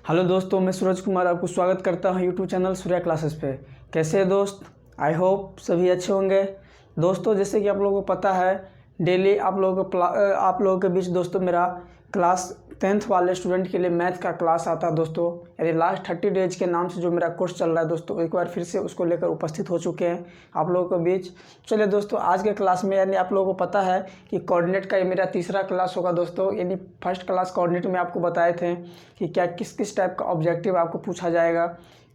Hello दोस्तों, मैं सूरज कुमार आपको स्वागत करता हूं यूट्यूब चैनल सूर्या क्लासेस पे। कैसे हैं दोस्त? आई होप सभी अच्छे होंगे। दोस्तों, जैसे कि आप लोगों को पता है, डेली आप लोगों के बीच दोस्तों मेरा क्लास 10th वाले स्टूडेंट के लिए मैथ का क्लास आता है दोस्तों। यानी लास्ट 30 डेज के नाम से जो मेरा कोर्स चल रहा है दोस्तों, एक बार फिर से उसको लेकर उपस्थित हो चुके हैं आप लोगों के बीच। चलिए दोस्तों, आज के क्लास में यानी आप लोगों को पता है कि कोऑर्डिनेट का ये मेरा तीसरा क्लास होगा दोस्तों। यानी फर्स्ट क्लास कोऑर्डिनेट में आपको बताए थे कि क्या किस किस टाइप का ऑब्जेक्टिव आपको पूछा जाएगा,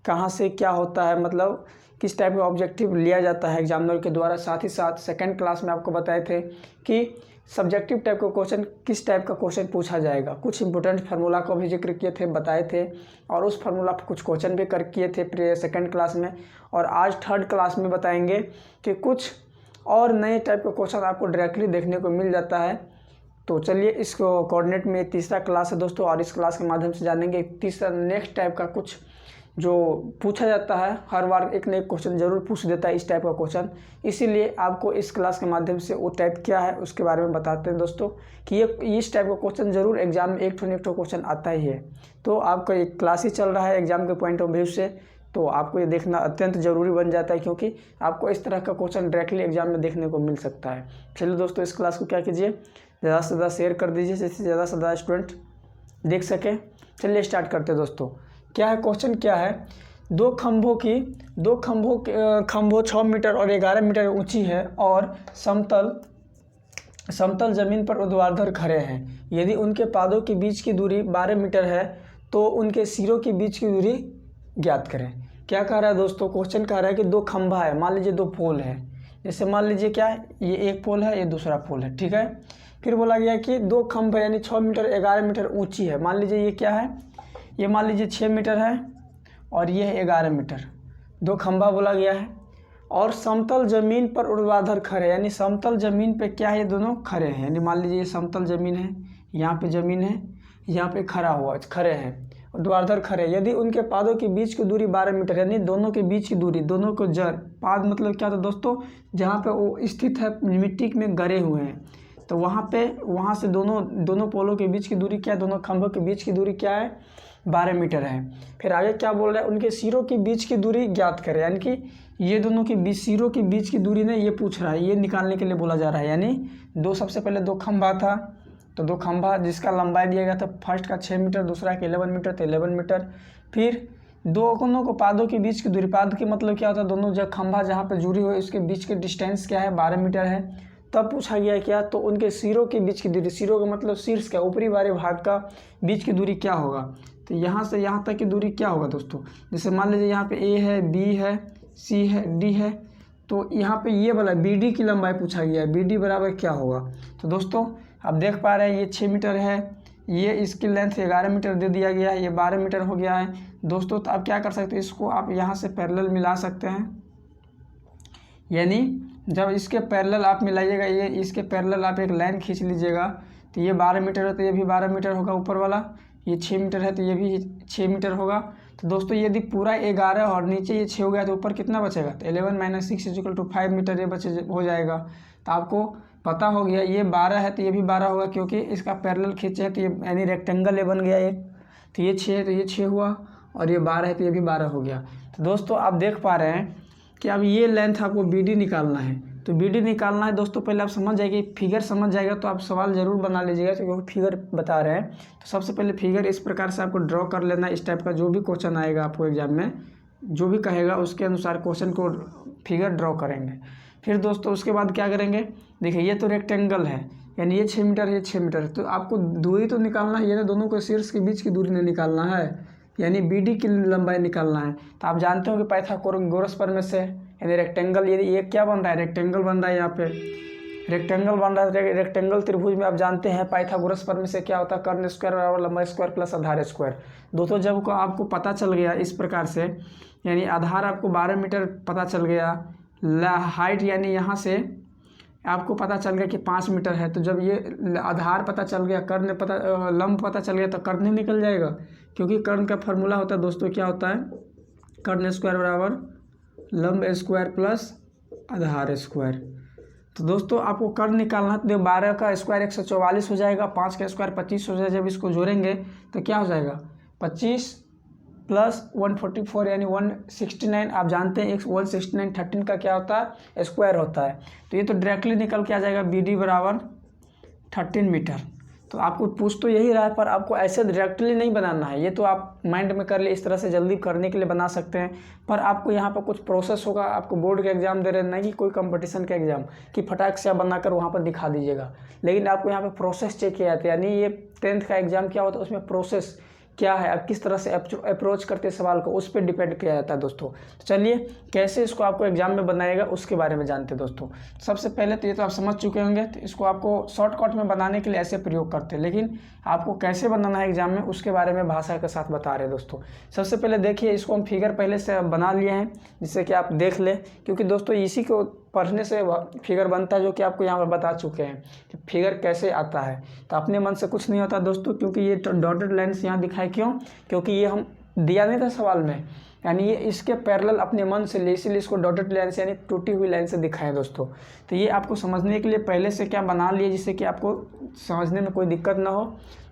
कहाँ से क्या होता है, मतलब किस टाइप का ऑब्जेक्टिव लिया जाता है एग्जामिनर के द्वारा। साथ ही साथ सेकंड क्लास में आपको बताए थे कि सब्जेक्टिव टाइप का क्वेश्चन किस टाइप का क्वेश्चन पूछा जाएगा। कुछ इंपॉर्टेंट फार्मूला का भी जिक्र किए थे, बताए थे, और उस फार्मूला पर कुछ क्वेश्चन भी कर किए थे सेकंड क्लास में। और आज थर्ड क्लास में बताएंगे कि कुछ और नए टाइप का क्वेश्चन आपको डायरेक्टली देखने को मिल जाता है। तो चलिए, इस कोऑर्डिनेट में तीसरा क्लास है दोस्तों, और इस क्लास के माध्यम से जानेंगे तीसरा नेक्स्ट टाइप का कुछ जो पूछा जाता है। हर बार एक न एक क्वेश्चन जरूर पूछ देता है इस टाइप का क्वेश्चन, इसीलिए आपको इस क्लास के माध्यम से वो टाइप क्या है उसके बारे में बताते हैं दोस्तों कि ये इस टाइप का क्वेश्चन जरूर एग्जाम में एक ठो क्वेश्चन आता ही है। तो आपका एक क्लास ही चल रहा है एग्जाम के पॉइंट ऑफ व्यू से, तो आपको ये देखना अत्यंत ज़रूरी बन जाता है, क्योंकि आपको इस तरह का क्वेश्चन डायरेक्टली एग्जाम में देखने को मिल सकता है। चलिए दोस्तों, इस क्लास को क्या कीजिए, ज़्यादा से ज़्यादा शेयर कर दीजिए जिससे ज़्यादा से ज़्यादा स्टूडेंट देख सकें। चलिए स्टार्ट करते हैं दोस्तों। क्या है क्वेश्चन, क्या है, दो खंभों 6 मीटर और 11 मीटर ऊंची है और समतल जमीन पर ऊर्ध्वाधर खड़े हैं। यदि उनके पादों के बीच की दूरी 12 मीटर है तो उनके सिरों के बीच की दूरी ज्ञात करें। क्या कह रहा है दोस्तों, क्वेश्चन कह रहा है कि दो खंभा है, मान लीजिए दो पोल है। जैसे मान लीजिए क्या है, ये एक पोल है, ये दूसरा पोल है, ठीक है। फिर बोला गया कि दो खंभे यानी 6 मीटर 11 मीटर ऊंची है। मान लीजिए ये क्या है, ये मान लीजिए 6 मीटर है और ये है 11 मीटर, दो खंभा बोला गया है। और समतल जमीन पर ऊर्ध्वाधर खड़े, यानी समतल जमीन पे क्या है, ये दोनों खड़े हैं। यानी मान लीजिए ये समतल जमीन है, यहाँ पे जमीन है, यहाँ पे खड़े हैं, ऊर्ध्वाधर खड़े। यदि उनके पादों के बीच की दूरी 12 मीटर, यानी दोनों के बीच की दूरी, दोनों को जड़, पाद मतलब क्या था दोस्तों, जहाँ पे वो स्थित है मिट्टी में गड़े हुए हैं, तो वहाँ से दोनों पोलों के बीच की दूरी क्या है, दोनों खंभों के बीच की दूरी क्या है, 12 मीटर है। फिर आगे क्या बोल रहा है, उनके सिरों के बीच की दूरी ज्ञात करें, यानी कि ये दोनों के बीच, सिरों के बीच की दूरी ने ये पूछ रहा है, ये निकालने के लिए बोला जा रहा है। यानी सबसे पहले दो खंभा था, तो दो खंभा जिसका लंबाई दिया गया था, फर्स्ट का 6 मीटर, दूसरा का 11 मीटर, तो 11 मीटर। फिर दोनों को पादों के बीच की दूरी, पाद की मतलब क्या होता है, दोनों जो खंभा जहाँ पर जुड़ी हुई उसके बीच के डिस्टेंस क्या है, 12 मीटर है। तब पूछा गया क्या, तो उनके सिरों के बीच की दूरी, सिरों का मतलब शीर्ष का ऊपरी वाले भाग का बीच की दूरी क्या होगा, तो यहाँ से यहाँ तक की दूरी क्या होगा दोस्तों। जैसे मान लीजिए यहाँ पे ए है, बी है, सी है, डी है, तो यहाँ पे ये वाला बी डी की लंबाई पूछा गया है, बी डी बराबर क्या होगा। तो दोस्तों आप देख पा रहे हैं ये 6 मीटर है, ये इसकी लेंथ 11 मीटर दे दिया गया है, ये 12 मीटर हो गया है दोस्तों। तो आप क्या कर सकते हैं, इसको आप यहाँ से पैरेलल मिला सकते हैं। यानी जब इसके पैरेलल आप मिलाइएगा, ये इसके पैरेलल आप एक लाइन खींच लीजिएगा, तो ये 12 मीटर है तो ये भी 12 मीटर होगा ऊपर वाला, ये 6 मीटर है तो ये भी 6 मीटर होगा। तो दोस्तों यदि पूरा 11 और नीचे ये 6 हो गया तो ऊपर कितना बचेगा, तो 11 - 6 = 5 मीटर ये हो जाएगा। तो आपको पता हो गया, ये 12 है तो ये भी 12 होगा, क्योंकि इसका पैरेलल खींचे है तो ये यानी रेक्टेंगल ये बन गया एक। तो ये 6 है तो ये 6 हुआ, और ये 12 है तो ये भी 12 हो गया। तो दोस्तों आप देख पा रहे हैं कि अब ये लेंथ आपको बी डी निकालना है। तो बी डी निकालना है दोस्तों, पहले आप समझ जाइए, फिगर समझ जाएगा तो आप सवाल ज़रूर बना लीजिएगा, क्योंकि फिगर बता रहे हैं। तो सबसे पहले फिगर इस प्रकार से आपको ड्रॉ कर लेना है। इस टाइप का जो भी क्वेश्चन आएगा आपको एग्जाम में, जो भी कहेगा उसके अनुसार क्वेश्चन को फिगर ड्रॉ करेंगे। फिर दोस्तों उसके बाद क्या करेंगे, देखिए ये तो रेक्टेंगल है, यानी ये 6 मीटर, ये 6 मीटर, तो आपको दूरी तो निकालना है, ये ना दोनों को शीर्ष के बीच की दूरी नहीं निकालना है, यानी बी डी की लंबाई निकालना है। तो आप जानते हो कि पाइथागोरस प्रमेय से, यानी रेक्टेंगल, ये क्या बन रहा है, रेक्टेंगल बन रहा है, यहाँ पे रेक्टेंगल बन रहा है। रेक्टेंगल त्रिभुज में आप जानते हैं पाइथागोरस प्रमेय से क्या होता है, कर्ण स्क्वायर बराबर लंबाई स्क्वायर प्लस आधार स्क्वायर। दोस्तों जब को आपको पता चल गया इस प्रकार से, यानी आधार आपको 12 मीटर पता चल गया, हाइट यानी यहाँ से आपको पता चल गया कि 5 मीटर है, तो जब ये आधार पता चल गया, लंब पता चल गया, तो कर्ण निकल जाएगा, क्योंकि कर्ण का फॉर्मूला होता है दोस्तों, क्या होता है, कर्ण स्क्वायर बराबर लंब स्क्वायर प्लस आधार स्क्वायर। तो दोस्तों आपको कर्ण निकालना है, तो 12 का स्क्वायर 144 हो जाएगा, 5 का स्क्वायर 25 हो जाएगा। जब इसको जोड़ेंगे तो क्या हो जाएगा, 25 प्लस 144 यानी 169। आप जानते हैं 169 13 का क्या होता है, स्क्वायर होता है। तो ये तो डायरेक्टली निकल के आ जाएगा BD बराबर 13 मीटर। तो आपको पूछ तो यही रहा है, पर आपको ऐसे डायरेक्टली नहीं बनाना है। ये तो आप माइंड में कर ले, इस तरह से जल्दी करने के लिए बना सकते हैं, पर आपको यहाँ पर कुछ प्रोसेस होगा। आपको बोर्ड का एग्जाम दे रहे हैं, नहीं कि कोई कंपटीशन का एग्जाम कि फटाक से आप बनाकर वहाँ पर दिखा दीजिएगा। लेकिन आपको यहाँ पर प्रोसेस चेक किया जाता है, यानी ये 10th का एग्जाम क्या होता है, उसमें प्रोसेस क्या है, आप किस तरह से अप्रोच करते हैं सवाल को, उस पर डिपेंड किया जाता है दोस्तों। तो चलिए कैसे इसको आपको एग्जाम में बनाएगा उसके बारे में जानते हैं दोस्तों। सबसे पहले तो ये तो आप समझ चुके होंगे, तो इसको आपको शॉर्टकट में बनाने के लिए ऐसे प्रयोग करते हैं, लेकिन आपको कैसे बनाना है एग्जाम में उसके बारे में भाषा के साथ बता रहे हैं दोस्तों। सबसे पहले देखिए, इसको हम फिगर पहले से बना लिए हैं जिससे कि आप देख लें, क्योंकि दोस्तों इसी को पढ़ने से फिगर बनता है, जो कि आपको यहाँ पर बता चुके हैं कि फिगर कैसे आता है। तो अपने मन से कुछ नहीं होता दोस्तों, क्योंकि ये डॉटेड लाइन्स यहाँ दिखाए क्यों, क्योंकि ये हम दिया नहीं था सवाल में, यानी ये इसके पैरेलल अपने मन से ले, इसीलिए इसको डॉटेड लाइन से यानी टूटी हुई लाइन से दिखाएं दोस्तों। तो ये आपको समझने के लिए पहले से क्या बना लिए, जिससे कि आपको समझने में कोई दिक्कत ना हो।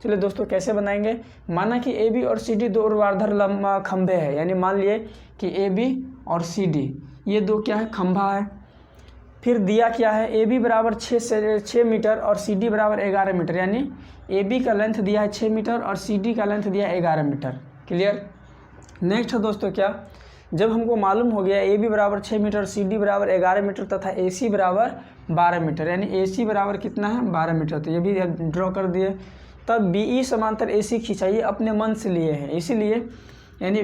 चलिए दोस्तों कैसे बनाएंगे। माना कि AB और CD दो ऊर्ध्वाधर खंभे हैं, यानी मान लिए कि AB और CD ये दो क्या है, खंभा है। फिर दिया क्या है, AB बराबर 6 मीटर और CD बराबर 11 मीटर, यानी AB का लेंथ दिया है 6 मीटर और CD का लेंथ दिया है 11 मीटर। क्लियर। नेक्स्ट है दोस्तों क्या, जब हमको मालूम हो गया AB बराबर 6 मीटर, CD बराबर 11 मीटर तथा AC बराबर 12 मीटर, यानी AC बराबर कितना है, 12 मीटर। तो ये भी ड्रॉ कर दिए। तब BE समांतर AC खिंचाइए, अपने मन से लिए हैं इसीलिए, यानी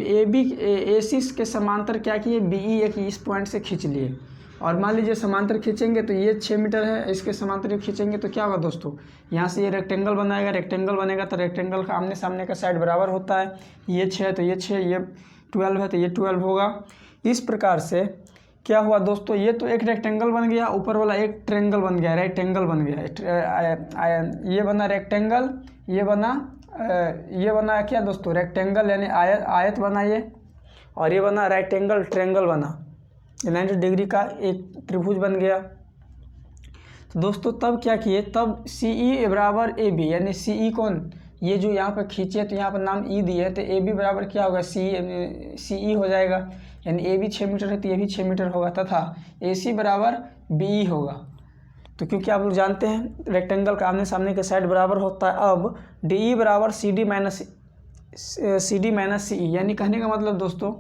AC के समांतर क्या किए, BE एक इस पॉइंट से खींच लिए। और मान लीजिए समांतर खींचेंगे तो ये 6 मीटर है, इसके समांतर खींचेंगे तो क्या होगा दोस्तों, यहाँ से ये रेक्टेंगल बनाएगा, रेक्टेंगल बनेगा तो रेक्टेंगल का आमने सामने का साइड बराबर होता है। ये 6 है तो ये 6, ये 12 है तो ये 12 होगा। इस प्रकार से क्या हुआ दोस्तों, ये तो एक रेक्टेंगल बन गया, ऊपर वाला एक ट्रेंगल बन गया, रेक्टेंगल बन गया। ये बना रेक्टेंगल, ये बना क्या दोस्तों, रेक्टेंगल यानी आयत बना ये, और ये बना रेक्टेंगल, ट्रेंगल बना, 90 डिग्री का एक त्रिभुज बन गया। तो दोस्तों तब क्या किए, तब CE बराबर AB, यानी CE कौन, ये जो यहाँ पर खींचे तो यहाँ पर नाम E दिए है, तो AB बराबर क्या होगा, CE हो जाएगा, यानी AB 6 मीटर है तो ये भी 6 मीटर होगा, तथा AC बराबर BE होगा। तो क्योंकि आप लोग जानते हैं रेक्टेंगल का आमने सामने के साइड बराबर होता है। अब DE बराबर CD माइनस CE, यानी कहने का मतलब दोस्तों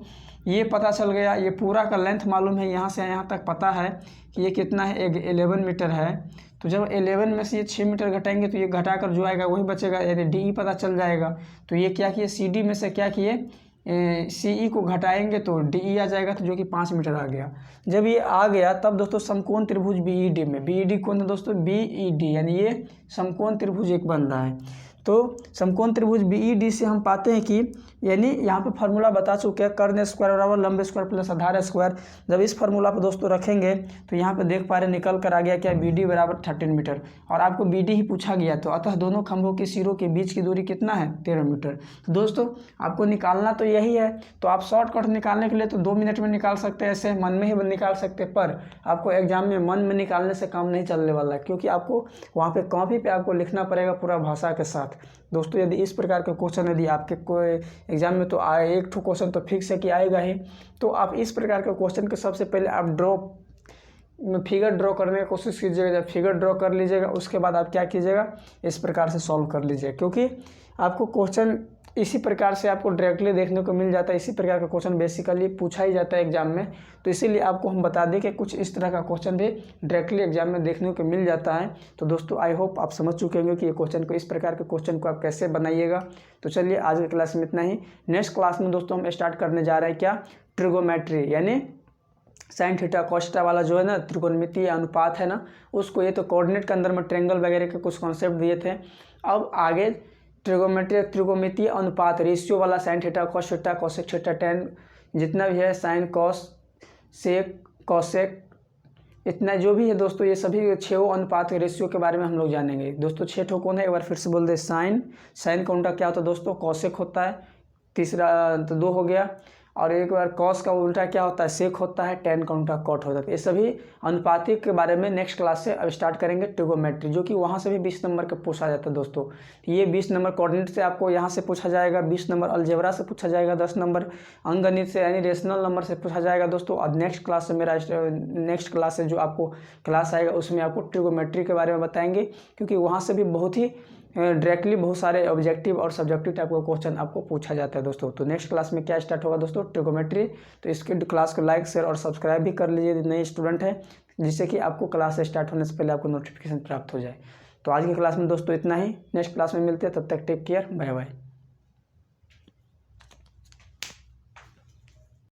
ये पता चल गया, ये पूरा का लेंथ मालूम है, यहाँ से यहाँ तक पता है कि ये कितना है, 11 मीटर है। तो जब 11 में से ये 6 मीटर घटाएंगे तो ये घटाकर जो आएगा वही बचेगा, यानी DE पता चल जाएगा। तो ये क्या किए, CD में से क्या किए, CE को घटाएंगे तो DE आ जाएगा, तो जो कि 5 मीटर आ गया। जब ये आ गया तब दोस्तों समकोण त्रिभुज BED में, BED कौन है दोस्तों, BED, यानी ये समकोण त्रिभुज एक बन रहा है। तो समकोण त्रिभुज BED से हम पाते हैं कि, यानी यहाँ पे फार्मूला बता चुके हैं, कर्ण स्क्वायर बराबर लंब स्क्वायर प्लस आधार स्क्वायर। जब इस फार्मूला पर दोस्तों रखेंगे तो यहाँ पे देख पा रहे निकल कर आ गया क्या, BD बराबर 13 मीटर, और आपको BD ही पूछा गया। तो अतः दोनों खंभों के सिरों के बीच की दूरी कितना है, 13 मीटर। तो दोस्तों आपको निकालना तो यही है, तो आप शॉर्टकट निकालने के लिए तो 2 मिनट में निकाल सकते हैं, ऐसे मन में ही निकाल सकते हैं, पर आपको एग्जाम में मन में निकालने से काम नहीं चलने वाला है, क्योंकि आपको वहाँ पे कॉपी पे आपको लिखना पड़ेगा पूरा भाषा के साथ। दोस्तों यदि इस प्रकार के क्वेश्चन यदि आपके कोई एग्जाम में तो आए, एक ठो क्वेश्चन तो फिक्स है कि आएगा ही, तो आप इस प्रकार के क्वेश्चन के सबसे पहले आप फिगर ड्रॉ करने की कोशिश कीजिएगा। जब फिगर ड्रॉ कर लीजिएगा उसके बाद आप क्या कीजिएगा, इस प्रकार से सॉल्व कर लीजिएगा, क्योंकि आपको क्वेश्चन इसी प्रकार से आपको डायरेक्टली देखने को मिल जाता है। इसी प्रकार का क्वेश्चन बेसिकली पूछा ही जाता है एग्जाम में, तो इसीलिए आपको हम बता दें कि कुछ इस तरह का क्वेश्चन भी डायरेक्टली एग्जाम में देखने को मिल जाता है। तो दोस्तों आई होप आप समझ चुके होंगे कि ये क्वेश्चन को, इस प्रकार के क्वेश्चन को आप कैसे बनाइएगा। तो चलिए आज की क्लास में इतना ही। नेक्स्ट क्लास में दोस्तों हम स्टार्ट करने जा रहे हैं क्या, ट्रिगोमेट्री, यानी साइन थीटा कॉस थीटा वाला जो है ना त्रिकोणमितीय अनुपात है ना, उसको, ये तो कोऑर्डिनेट के अंदर में ट्रायंगल वगैरह के कुछ कॉन्सेप्ट दिए थे। अब आगे त्रिकोणमितीय अनुपात, रेशियो वाला sine theta cos theta cosec theta tan जितना भी है, साइन कॉस सेक कॉसेक, इतना जो भी है दोस्तों, ये सभी 6 अनुपात के रेशियो के बारे में हम लोग जानेंगे। दोस्तों 6 ठो कौन है, एक बार फिर से बोल दे, साइन का उल्टा क्या होता है दोस्तों, कॉसेक होता है, तीसरा तो 2 हो गया, और एक बार कॉस का उल्टा क्या होता है, सेक होता है, टेन का उल्टा कॉट होता है। ये सभी अनुपातिक के बारे में नेक्स्ट क्लास से अब स्टार्ट करेंगे, ट्रिगोमेट्री, जो कि वहाँ से भी 20 नंबर का पूछा जाता है दोस्तों। ये 20 नंबर कोऑर्डिनेट से आपको यहाँ से पूछा जाएगा, 20 नंबर अलजेब्रा से पूछा जाएगा, 10 नंबर अंकगणित से यानी रेशनल नंबर से पूछा जाएगा दोस्तों। और नेक्स्ट क्लास से नेक्स्ट क्लास से जो आपको क्लास आएगा उसमें आपको ट्रिगोमेट्री के बारे में बताएंगे, क्योंकि वहाँ से भी बहुत ही डायरेक्टली बहुत सारे ऑब्जेक्टिव और सब्जेक्टिव टाइप का क्वेश्चन आपको पूछा जाता है दोस्तों। तो नेक्स्ट क्लास में क्या स्टार्ट होगा दोस्तों, ट्रिगोमेट्री। तो इसके क्लास को लाइक शेयर और सब्सक्राइब भी कर लीजिए नए स्टूडेंट हैं, जिससे कि आपको क्लास स्टार्ट होने से पहले आपको नोटिफिकेशन प्राप्त हो जाए। तो आज की क्लास में दोस्तों इतना ही, नेक्स्ट क्लास में मिलते हैं, तब तक टेक केयर, बाय बाय।